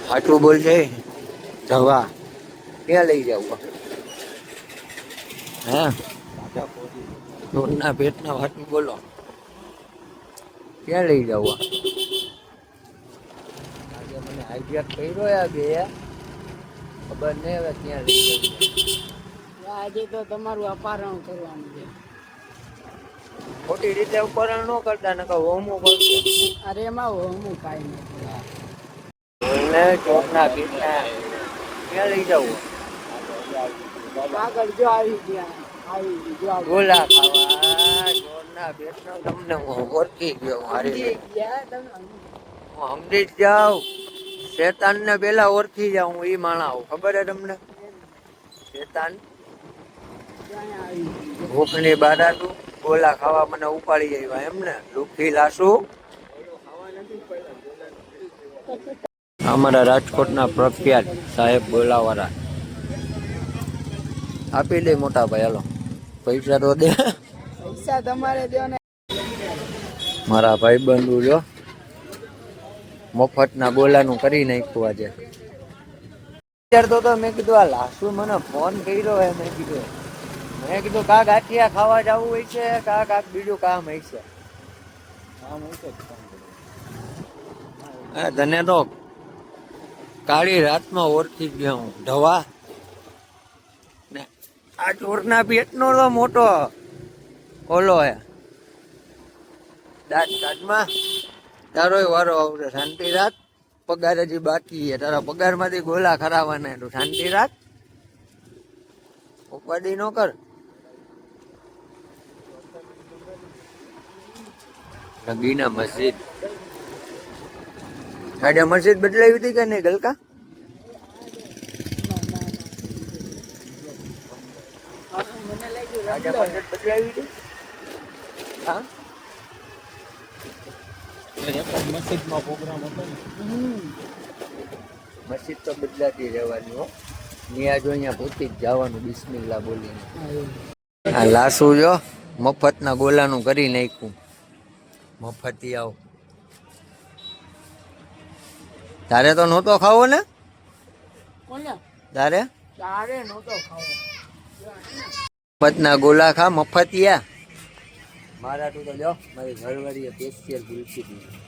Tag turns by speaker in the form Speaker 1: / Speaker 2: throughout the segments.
Speaker 1: આટલું બોલ છે જવા ક્યાં લઈ જવું હે ચોરના પેટના વાતનું બોલો ક્યાં લઈ જવું આજે મને હાઈજેક કર્યો યા બે ખબર નહીં હવે ક્યાં લઈ જવું
Speaker 2: આજે તો તમારું અપહરણ કરવાનું છે
Speaker 1: ખોટી રીતે અપહરણ ન કરતા ને હોમું કરતો
Speaker 2: અરે એમાં હું કાંઈ
Speaker 1: નથી ચોરના પેટના ક્યાં લઈ જવું
Speaker 2: આગળ જો આવી ગયા
Speaker 1: ગોલા ખાવા ચોરના પેટનો તમને હું ઓળખી ગયો મારી હું સમજી જ જાઉં શેતાન ને પેલા ઓળખી જાઉં હું ઈ માણા આવું ખબર હે તમને શેતાન ભૂખની બારાતું ગોલા ખાવા મને ઉપાડી આવ્યા એમને દુઃખી લાસુ અમારા રાજકોટના પ્રખ્યાત સાહેબ ગોલાવાળા આપી દે મોટા ભાઈ હાલો પૈસા તો દે
Speaker 2: પૈસા તમારે દો ને
Speaker 1: મારા ભાઈ બંધુ જો મફતના ગોલાનું કરી નાખ્યું આજે અત્યારે તો મેં કીધું આ લાસુ મને ફોન કર્યો હે મેં કીધું કા ગાંઠિયા ખાવા જવું હોય છે કા બીજું કામ હોય છે તને તો કાળી રાતમાં ઓળખી ગયો હું ઢવા ને આ ચોરના પેટનો તો મોટો ઓલો હે દાંત કાઢમાં તારો વારો આવશે શાંતિ રાત પગાર હજી બાકી છે તારા પગાર માંથી ગોલા ખરાવાના એટલું શાંતિ રાત ઉપાડી નો કર રંગીના મસ્જિદ આજે મસ્જિદ બદલાવી હતી કે નહીં ગલકા આજે મસ્જિદ બદલાવી હતી હા મસ્જિદમાં પ્રોગ્રામ હતો મસ્જિદ તો બદલાતી રહેવાની હો ન્યા જો અહીંયા પોતી જ જવાનું બિસ્મિલ્લાહ બોલીને આ લાસુ જો મફતના ગોલાનું કરી નાખ્યું મફતી આવ તારે તો નહોતો ખાવો ને તારે
Speaker 2: નહોતો ખાવો
Speaker 1: મફતના ગોલા ખા મફતિયા મારા તું તો જો મારી ઘરવાળીએ સ્પેશિયલ ભૂલકી દીધી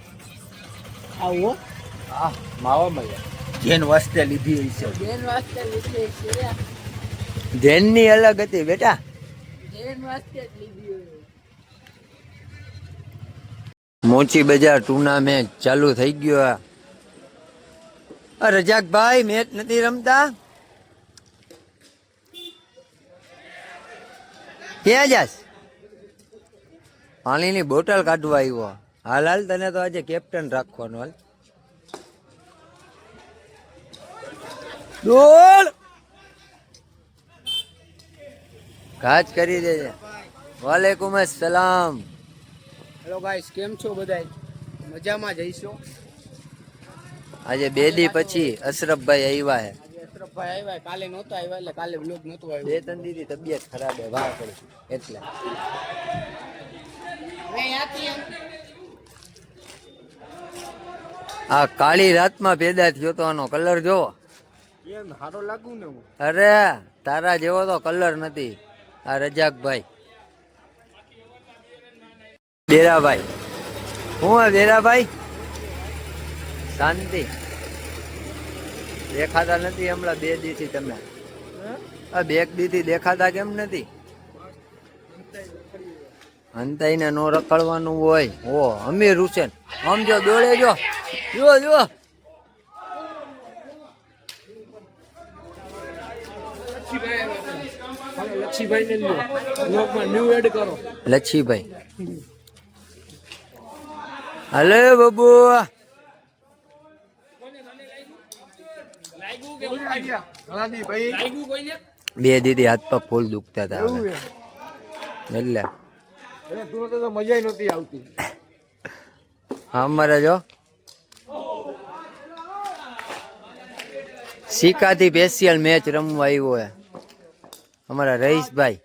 Speaker 2: આવો
Speaker 1: હા માવા મળ્યા જેન વાસ્તે લીધી હોય છે
Speaker 2: જેન વાસ્તે લીધી છે
Speaker 1: જેનની અલગ હતી બેટા
Speaker 2: જેન વાસ્તે લીધી હોય
Speaker 1: મોચી બજાર ટુર્નામેન્ટ ચાલુ થઈ ગયો રજાકભાઈ મેચ નથી રમતા ક્યાં જાસ પાણીની બોટલ કાઢવા આવ્યો હાલ તને તો આજે કેપ્ટન રાખવાનો હાલ ડોલ કાચ કરી દેજે વાલેકુમ અસલામ
Speaker 2: હેલો ગાઈસ કેમ છો બધાય મજામાં જઈશો
Speaker 1: આજે 2 દી પછી અશરફભાઈ આવ્યા હે
Speaker 2: અશરફભાઈ આવ્યા કાલે નહોતા આવ્યા એટલે કાલે વ્લોગ નહોતો આવ્યો
Speaker 1: 2-3 દી તબિયત ખરાબ હે વાહ પડી એટલે આ કાળી રાતમાં પેદા થયો તો આનો કલર જોવો
Speaker 2: સારો લાગુ ને
Speaker 1: અરે તારા જેવો તો કલર નથી આ રજાકભાઈ દેરાભાઈ હું દેરાભાઈ શાંતિ દેખાતા નથી હમણાં 2 દી થી તમે આ 2 દી થી દેખાતા કેમ નથી હંતાઈને નો રખડવાનું હોય ઓ અમીર હુસેન આમ જો દોડે જો જો લચ્છીભાઈ હલે બાબુ 2 દીદી હાથ પગ ફૂલ દુખતા હતા એટલે
Speaker 2: મજા નહોતી આવતી
Speaker 1: અમારે જો સિક્કાથી સ્પેશિયલ મેચ રમવા આવ્યો હે અમારા રહીશભાઈ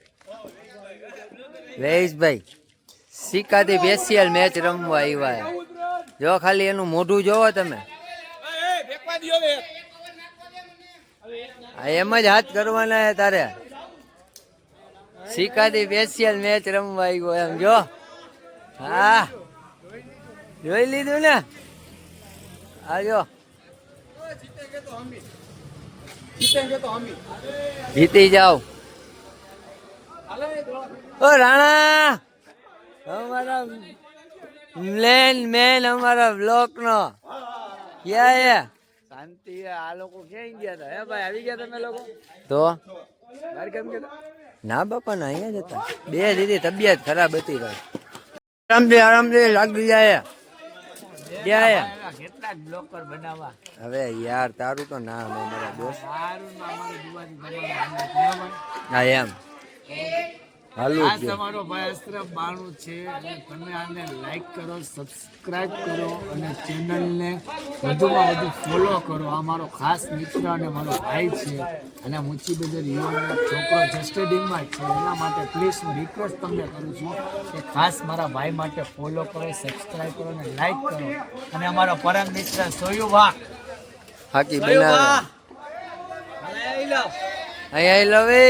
Speaker 1: સિક્કાથી સ્પેશિયલ મેચ રમવા આવ્યા હે જો ખાલી એનું મોઢું જોવો તમે એમ જ હાથ કરવાના હે તારે. શીખાતી સ્પેશિયલ મેચ રમવા આવ્યો એમ જો. હા જોઈ લીધું ને. આજો જીતી જાઓ. ઓ રાણા અમારા મેન અમારા બ્લોક નો ક્યાં હે? શાંતિ. આ લોકો ક્યાં ગયા હતા? હે ભાઈ આવી ગયા તમે લોકો તો બહાર કેમ ગયા? ના બાપા ના અહીંયા જ હતા. બે દીદી તબિયત ખરાબ હતી ભાઈ. આરામથી લાગી જાય. કેટલાક બ્લોકર બનાવવા. હવે યાર તારું તો નામ અમારા દોસ્ત. હા એમ હાલું તમારો ભાઈ અશરફ બાણું છે અને તમે આને લાઈક કરો, સબસ્ક્રાઇબ કરો અને ચેનલને વધુમાં વધુ ફોલો કરો. આ મારો ખાસ મિત્ર અને મારો ભાઈ છે અને મુચી બજાર યુવાનો છોકરો જસ્ટેડિંગમાં છે. એના માટે પ્લીઝ હું રિક્વેસ્ટ તમને કરું છું કે ખાસ મારા ભાઈ માટે ફોલો કરો, સબસ્ક્રાઇબ કરો અને લાઈક કરો. અને અમારો પરમ મિત્ર સોયુભા હાકી બનાવે અહીંયા લવે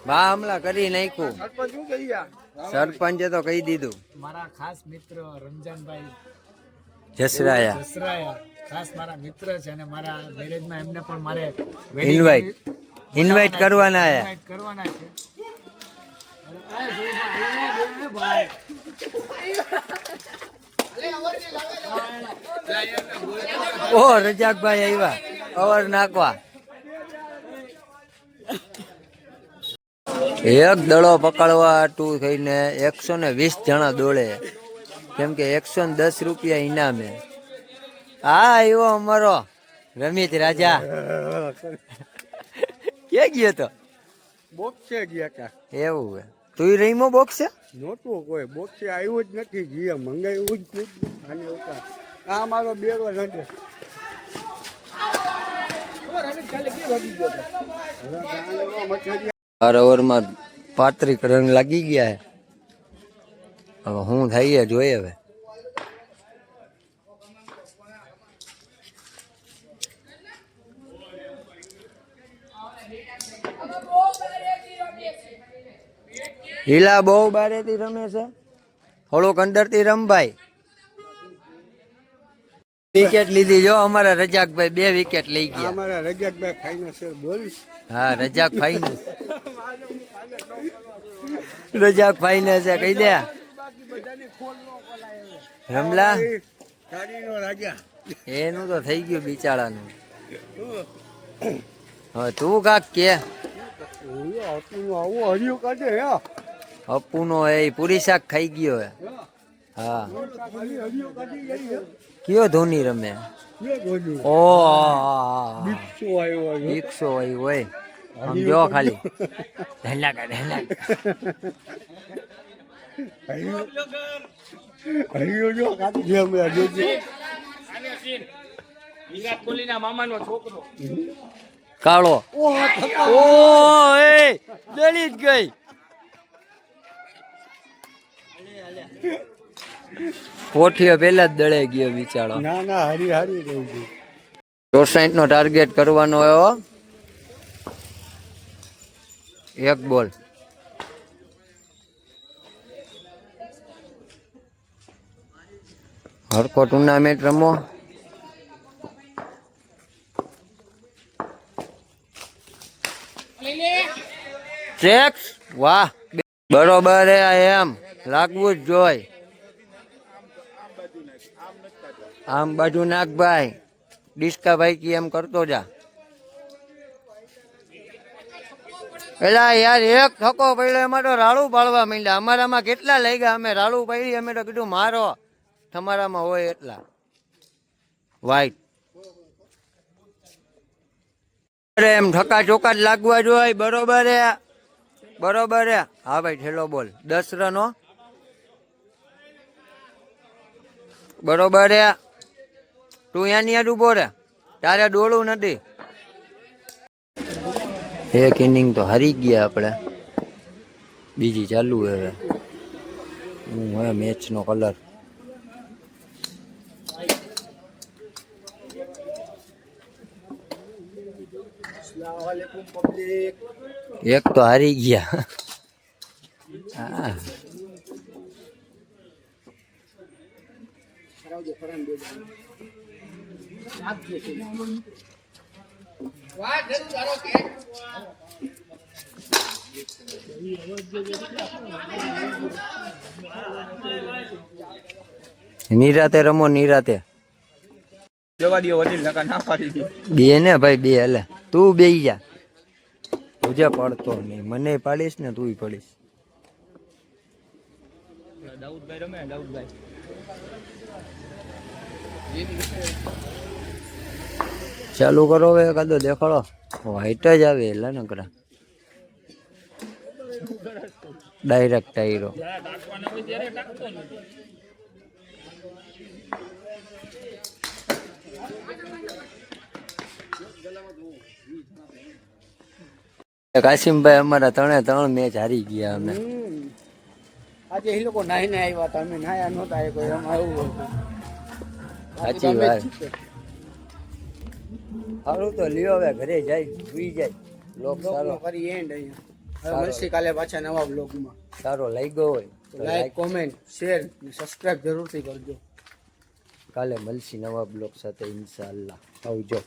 Speaker 1: હમણાં કરી નાખ્યું. સરપંચે તો કહી દીધું. મારા ખાસ મિત્ર રમજાનભાઈ જસરાયા ખાસ મારા મિત્ર છે અને મારા મેરેજમાં એમને પણ મારે ઇન્વાઇટ કરવાના છે. ઓ રજાકભાઈ આવ્યા અવર નાખવા. એક દડો પકડવા તું થઈને 120 જણા દોડે કેમ કે 110 રૂપિયા ઇનામે. હા એવો અમારો રમિત રાજા ક્યાં ગયો તો?
Speaker 2: બોક્સે ગયા કા
Speaker 1: એવું હે? તું રહીમો બોક્સે?
Speaker 2: નહોતું કોઈ બોક્સે આવ્યું જ નથી. ગયા મંગાવ્યું જ નથી. અને આ મારો બેરો નથી.
Speaker 1: ઓવરમાં 35 રન લાગી ગયા. હવે હું થાય જોઈએ. હવે હીલા બહુ બારેથી રમે છે. થોડુંક અંદરથી રમભાઈ. વિકેટ લીધી જો અમારા રજાકભાઈ 2 વિકેટ લઈ ગયા.
Speaker 2: અમારા રજાકભાઈ ફાઈનલ છે બોલ.
Speaker 1: હા રજાક ફાઈનલ. રજાક ફાઈનલ છે કહી દે. રમલા એનું તો થઈ ગયું બિચારાનું. હવે તું કાક કે અપ્પુ નો એ પૂરી શાક ખાઈ ગયો હે. હા કયો ધોની રમે? ઓ દીક્ષો આવ્યો હોય સમજો ખાલી. કાળો ઓ દળી જ ગઈ. પોઠિયો પેલા જ દળે ગયો બિચારો.
Speaker 2: ના ના હારી હારી ગઈ.
Speaker 1: 64 નો ટાર્ગેટ કરવાનો હોય. 1 બોલ. હરકો ટુર્નામેન્ટ રમો. ટ્રેક્સ વાહ બરોબર હે. એમ લાગવું જ જોઈ. આમ બાજુ નાખ ભાઈ. ડિસ્કા ભાઈ કી એમ કરતો જા. એલા યાર એક થકો પડ્યો એમાં તો રાડું પાડવા માંડ્યા. અમારામાં કેટલા લઈ ગયા? અમે રાડું પાડી અમે તો કીધું મારો. તમારામાં હોય એટલા વાઈટ. એમ ઠકા ચોકા જ લાગવા જોઈએ. બરોબર હે બરોબર હે. હા ભાઈ ઠેલો બોલ 10 રનો. બરોબર હે. તું અહીંયા યાદ ઉભો રે. તારે દોડવું નથી. એક ઇનિંગ તો હારી ગયા આપણે. બીજી ચાલુ હવે. હું હવે મેચ નો કલર
Speaker 2: વાલેકુમ પબ્લિક.
Speaker 1: એક તો હારી ગયા. હા
Speaker 2: કરાવજો ફરાન બે આપજે છે.
Speaker 1: નિરાતે રમો નિરાતે.
Speaker 3: જવા દો વડીલ નકા ના પાડી દે.
Speaker 1: બે ને ભાઈ બે હલે તું બેહી જા. તુજે પડતો નહીં મને પાડીશ ને તુંય પડીશ.
Speaker 3: દાઉદભાઈ રમે દાઉદભાઈ.
Speaker 1: ચાલુ કરો હવે કાદો દેખાડો. વાઈટ જ આવે એટલે નકરા ડાયરેક્ટ ટાયરો. કાશીમભાઈ અમારા 3-3 મેચ હારી ગયા અમે.
Speaker 2: આજે એ લોકો નાહીને આવ્યા હતા, અમે નાયા નહોતા. એ કોઈ એમાં એવું હતું.
Speaker 1: સાચી વાત. સારું તો લ્યો હવે ઘરે જાય સુઈ જાય. બ્લોગ સારો
Speaker 2: કરી એન્ડ અહીંયા. હવે મળશે કાલે પાછા નવા બ્લોગમાં.
Speaker 1: સારો લાગ્યો હોય તો
Speaker 2: લાઈક, કોમેન્ટ, શેર અને સબસ્ક્રાઇબ જરૂરથી કરજો.
Speaker 1: કાલે મળશી નવા બ્લોગ સાથે ઇન્શાઅલ્લાહ. આવજો.